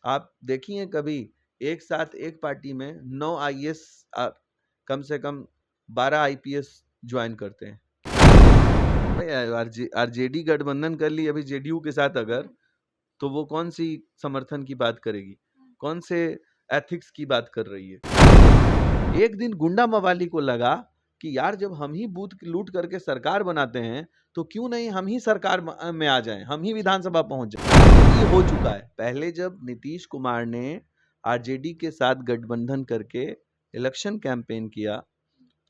आप देखिए कभी एक साथ एक पार्टी में 9 आईएएस कम से कम 12 आईपीएस ज्वाइन करते हैं। भाई आरजेडी गठबंधन कर ली अभी जेडीयू के साथ अगर, तो वो कौन सी समर्थन की बात करेगी, कौन से एथिक्स की बात कर रही है। एक दिन गुंडा मवाली को लगा कि यार जब हम ही बूथ लूट करके सरकार बनाते हैं तो क्यों नहीं हम ही सरकार में आ जाएं, हम ही विधानसभा पहुंच जाएं। ये हो चुका है। पहले जब नीतीश कुमार ने आरजेडी के साथ गठबंधन करके इलेक्शन कैंपेन किया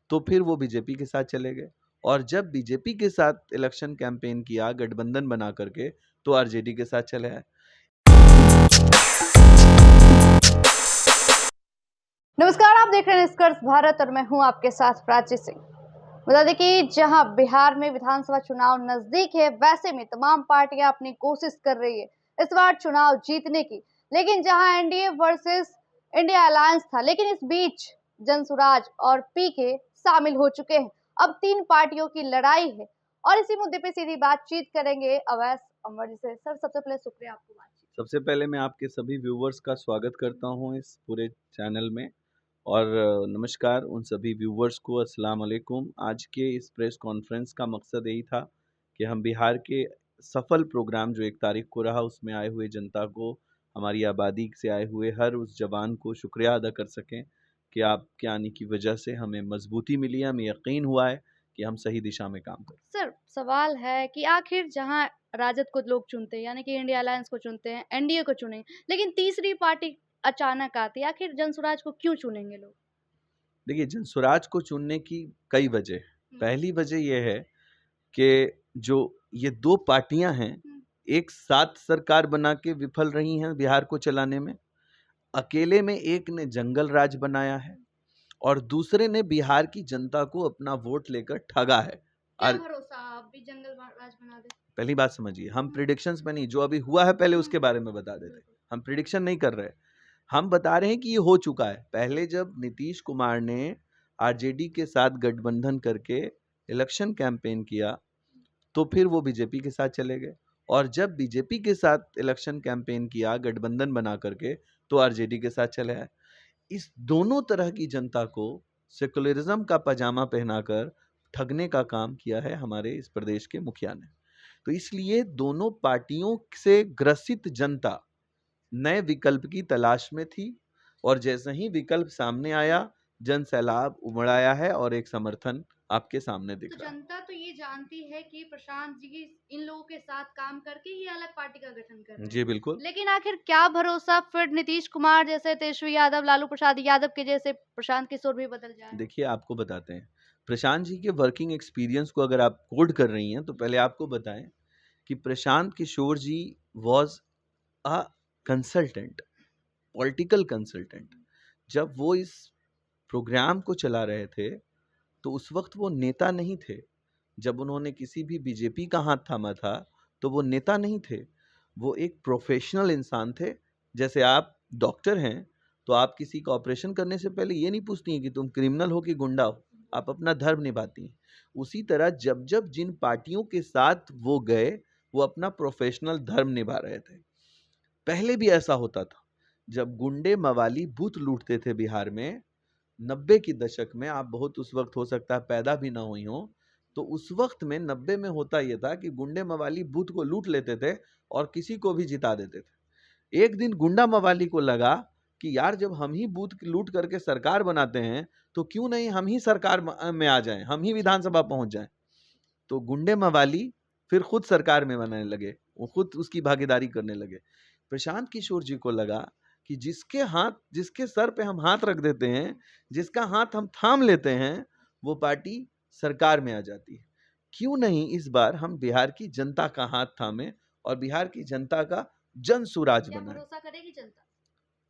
तो फिर वो बीजेपी के साथ चले गए, और जब बीजेपी के साथ इलेक्शन कैंपेन किया गठबंधन बना करके तो आरजेडी के साथ चले आए। नमस्कार, आप देख रहे हैं निष्कर्ष भारत और मैं हूं आपके साथ प्राची सिंह। बता दें कि जहां बिहार में विधानसभा चुनाव नजदीक है, वैसे में तमाम पार्टियां अपनी कोशिश कर रही है इस बार चुनाव जीतने की। लेकिन जहां एनडीए वर्सेस इंडिया अलायंस था, लेकिन इस बीच जनसुराज और पीके शामिल हो चुके हैं। अब 3 पार्टियों की लड़ाई है और इसी मुद्दे पे सीधी बातचीत करेंगे अवैस अमर जी से। सर, सबसे पहले शुक्रिया आपको बातचीत। सबसे पहले मैं आपके सभी व्यूवर्स का स्वागत करता हूं इस पूरे चैनल में, और नमस्कार उन सभी व्यूवर्स को, अस्सलाम वालेकुम। आज के इस प्रेस कॉन्फ्रेंस का मकसद यही था कि हम बिहार के सफल प्रोग्राम जो 1 तारीख को रहा उसमें आए हुए जनता को, हमारी आबादी से आए हुए हर उस जवान को शुक्रिया अदा कर सकें कि आपके आने की वजह से हमें मजबूती मिली है, हमें यकीन हुआ है कि हम सही दिशा में काम करें। सर, सवाल है कि आखिर जहां राजद को लोग चुनते हैं, यानी कि इंडिया अलायंस को चुनते हैं, एनडीए को चुने, लेकिन तीसरी पार्टी अचानक आती है, आखिर जनसुराज को क्यों चुनेंगे लोग? देखिए, जनसुराज को चुनने की कई वजह है। पहली वजह यह है कि जो ये 2 पार्टियां हैं, एक साथ सरकार बना के विफल रही हैं बिहार को चलाने में। अकेले में एक ने जंगल राज बनाया है और दूसरे ने बिहार की जनता को अपना वोट लेकर ठगा है। क्या भरोसा आप भी जंगल राज बना दे? पहली बात समझिए, हम प्रिडिक्शंस में नहीं, जो अभी हुआ है पहले उसके बारे में बता देते। हम प्रिडिक्शन नहीं कर रहे, हम बता रहे हैं कि ये हो चुका है। पहले जब नीतीश कुमार ने आरजेडी के साथ गठबंधन करके इलेक्शन कैंपेन किया तो फिर वो बीजेपी के साथ चले गए, और जब बीजेपी के साथ इलेक्शन कैंपेन किया गठबंधन बना करके तो आरजेडी के साथ चले आए। इस दोनों तरह की जनता को सेकुलरिज्म का पजामा पहनाकर ठगने का काम किया है हमारे इस प्रदेश के मुखिया ने। तो इसलिए दोनों पार्टियों से ग्रसित जनता नए विकल्प की तलाश में थी, और जैसे ही विकल्प सामने आया जन सैलाब उमड़ आया है और एक समर्थन आपके सामने दिख रहा है। जनता तो ये जानती है कि प्रशांत जी की इन लोगों के साथ काम करके ही अलग पार्टी का गठन कर रहे हैं। जी बिल्कुल। लेकिन आखिर क्या भरोसा फिर नीतीश कुमार जैसे, तेजस्वी यादव, लालू प्रसाद यादव के जैसे प्रशांत किशोर भी बदल जाए? देखिए, आपको बताते हैं, प्रशांत जी के वर्किंग एक्सपीरियंस को अगर आप कोड कर रही हैं तो पहले आपको बताएं कि Prashant Kishor ji was a consultant, political consultant. जब वो इस प्रोग्राम को चला रहे थे तो उस वक्त वो नेता नहीं थे। जब उन्होंने किसी भी बीजेपी का हाथ थामा था तो वो नेता नहीं थे, वो एक प्रोफेशनल इंसान थे। जैसे आप डॉक्टर हैं तो आप किसी का ऑपरेशन करने से पहले ये नहीं पूछती हैं कि तुम क्रिमिनल हो कि गुंडा हो, आप अपना धर्म निभाती हैं। उसी तरह जब जब जिन पार्टियों के साथ वो गए वो अपना प्रोफेशनल धर्म निभा रहे थे। पहले भी ऐसा होता था, जब गुंडे मवाली बूथ लूटते थे बिहार में 90 की दशक में, आप बहुत उस वक्त हो सकता है पैदा भी ना हुई हो, तो उस वक्त में 90 में होता यह था कि गुंडे मवाली बूथ को लूट लेते थे और किसी को भी जिता देते थे। एक दिन गुंडा मवाली को लगा कि यार जब हम ही बूथ लूट करके सरकार बनाते हैं तो क्यों नहीं हम ही सरकार में आ जाएं, हम ही विधानसभा पहुंच जाएं। तो गुंडे मवाली फिर खुद सरकार में बनाने लगे, वो खुद उसकी भागीदारी करने लगे। प्रशांत किशोर जी को लगा कि जिसके सर पे हम हाथ रख देते हैं, जिसका हाथ हम थाम लेते हैं, वो पार्टी सरकार में आ जाती है। क्यों नहीं इस बार हम बिहार की जनता का हाथ थामे और बिहार की जनता का जन सुराज बनाए। भरोसा करेगी जनता?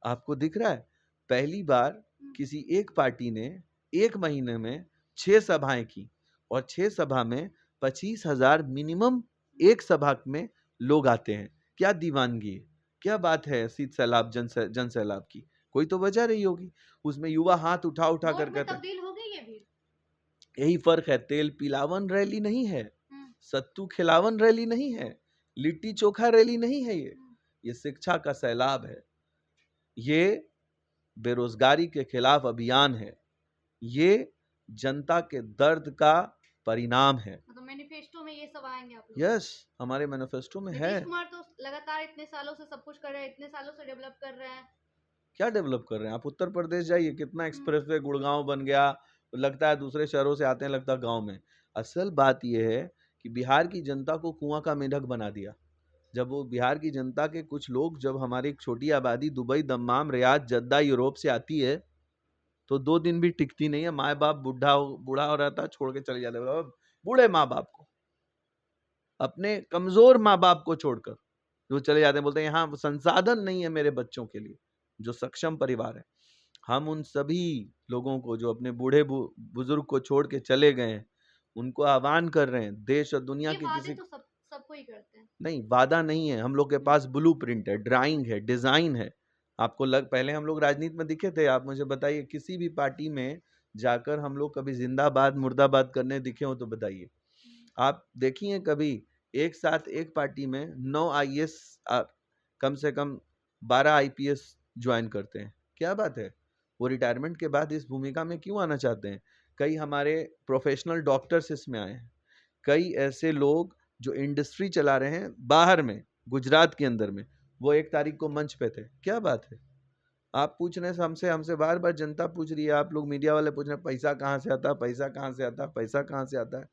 आपको दिख रहा है, पहली बार किसी एक पार्टी ने 1 महीने में 6 सभाएं की, और 6 सभा में 25,000 मिनिमम एक सभा में लोग आते हैं। क्या दीवानगी है, क्या बात है शीत सैलाब जन सैलाब की, कोई तो वजह रही होगी। उसमें युवा हाथ उठा उठा कर कहते तब्दील हो गई है भी। यही फर्क है, तेल पिलावन रैली नहीं है, सत्तू खिलावन रैली नहीं है, लिट्टी चोखा रैली नहीं है, ये शिक्षा का सैलाब है। ये बेरोजगारी के खिलाफ अभियान है, ये जनता के दर्द का परिणाम है। मतलब मैनिफेस्टो में ये सब आएंगे आप लोग? यस, हमारे मैनिफेस्टो में है। नीतीश कुमार तो लगातार इतने सालों से सब कुछ कर रहे हैं, इतने सालों से डेवलप कर रहे हैं। क्या डेवलप कर रहे हैं? आप उत्तर प्रदेश जाइए, कितना एक्सप्रेसवे गुड़गांव बन गया, लगता है दूसरे शहरों से आते हैं, लगता है गांव में। असल बात यह है कि बिहार की जनता को कुआं का मेंढक बना दिया। जब वो बिहार की जनता के कुछ लोग, जब हमारी एक छोटी आबादी Dubai, Dammam, Riyadh, Jeddah, Europe से आती है तो 2 दिन भी टिकती नहीं है। माँ बाप बूढ़ा हो रहता है, छोड़ के चले जाते हैं। बूढ़े माँ बाप को, अपने कमजोर माँ बाप को छोड़कर जो चले जाते हैं, बोलते हैं यहाँ संसाधन नहीं है मेरे बच्चों के लिए। जो सक्षम परिवार है, हम उन सभी लोगों को जो अपने बूढ़े बुजुर्ग को छोड़ के चले गए हैं, उनको आह्वान कर रहे हैं, देश और दुनिया के किसी तो सबको ही करते हैं। नहीं, वादा नहीं है, हम लोग के पास ब्लूप्रिंट है, ड्राइंग है, डिजाइन है। आपको पहले हम लोग राजनीति में दिखे थे, आप मुझे बताइए किसी भी पार्टी में जाकर हम लोग कभी जिंदाबाद मुर्दाबाद करने दिखे हो तो बताइए। आप देखिए कभी एक साथ एक पार्टी में 9 IAS, कम से कम 12 IPS ज्वाइन करते हैं। क्या बात है? वो रिटायरमेंट के बाद इस भूमिका में क्यों आना चाहते हैं? कई हमारे प्रोफेशनल डॉक्टर्स इसमें आए हैं, कई ऐसे लोग जो इंडस्ट्री चला रहे हैं बाहर में, गुजरात के अंदर में, वो 1 तारीख को मंच पे थे। क्या बात है? आप पूछ रहे हैं हमसे बार बार जनता पूछ रही है, आप लोग मीडिया वाले पूछ रहे हैं पैसा कहाँ से आता है, पैसा कहाँ से आता है, पैसा कहाँ से आता है।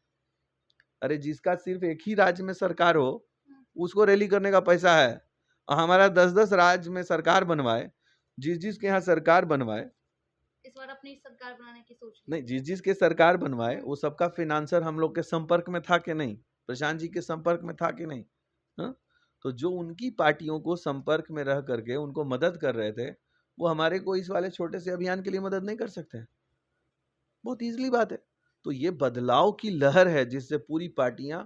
अरे जिसका सिर्फ एक ही राज्य में सरकार हो उसको रैली करने का पैसा है, और हमारा 10-10 राज्य में सरकार बनवाए, जिसके यहाँ सरकार बनवाए, इस बार अपनी सरकार बनाने की सोच नहीं, जिसके सरकार बनवाए वो सबका फिनांसर हम लोग के संपर्क में था कि नहीं? प्रशांत जी के संपर्क में था कि नहीं? हा? तो जो उनकी पार्टियों को संपर्क में रह करके उनको मदद कर रहे थे, वो हमारे को इस वाले छोटे से अभियान के लिए मदद नहीं कर सकते? बहुत इजीली बात है। तो ये बदलाव की लहर है जिससे पूरी पार्टियां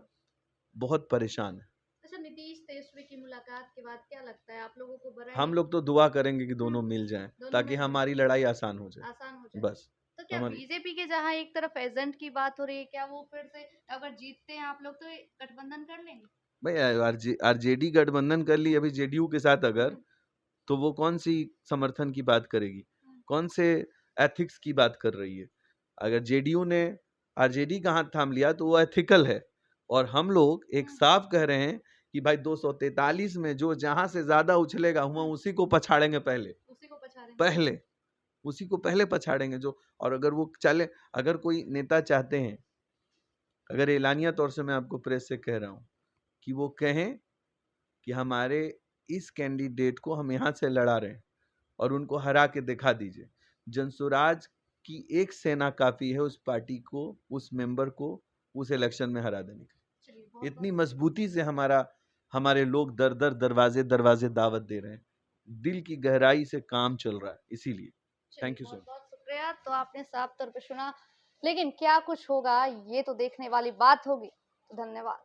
बहुत परेशान है। अच्छा, नीतीश तेजस्वी की मुलाकात के बाद क्या लगता है आप लोगों को? बड़ा हम लोग तो दुआ करेंगे कि दोनों मिल जाएं, ताकि हमारी लड़ाई आसान हो जाए, बस। तो क्या बीजेपी के जहां एक तरफ एजेंट की बात हो रही है, क्या वो फिर से अगर जीतते हैं आप लोग तो गठबंधन कर लेंगे? भाई आरजेडी गठबंधन कर ली अभी जेडीयू के साथ, अगर तो वो कौन सी समर्थन की बात करेगी, कौन से एथिक्स की बात कर रही है? अगर जेडीयू ने आरजेडी का हाथ थाम लिया तो वो एथिकल है, और हम लोग एक साफ कह रहे हैं कि भाई 243 में जो जहां से ज्यादा उछलेगा हम उसी को पछाड़ेंगे, उसी को पहले पछाड़ेंगे जो। और अगर वो चले, अगर कोई नेता चाहते हैं, अगर एलानिया तौर से मैं आपको प्रेस से कह रहा हूं कि वो कहें कि हमारे इस कैंडिडेट को हम यहाँ से लड़ा रहे हैं और उनको हरा के दिखा दीजिए, जनसुराज की एक सेना काफी है उस पार्टी को, उस मेंबर को उस इलेक्शन में हरा देने के। इतनी मजबूती से हमारे लोग दर दर दरवाजे दावत दे रहे हैं, दिल की गहराई से काम चल रहा है, इसीलिए थैंक यू सो मच। बहुत शुक्रिया। तो आपने साफ तौर पे सुना, लेकिन क्या कुछ होगा ये तो देखने वाली बात होगी। तो धन्यवाद।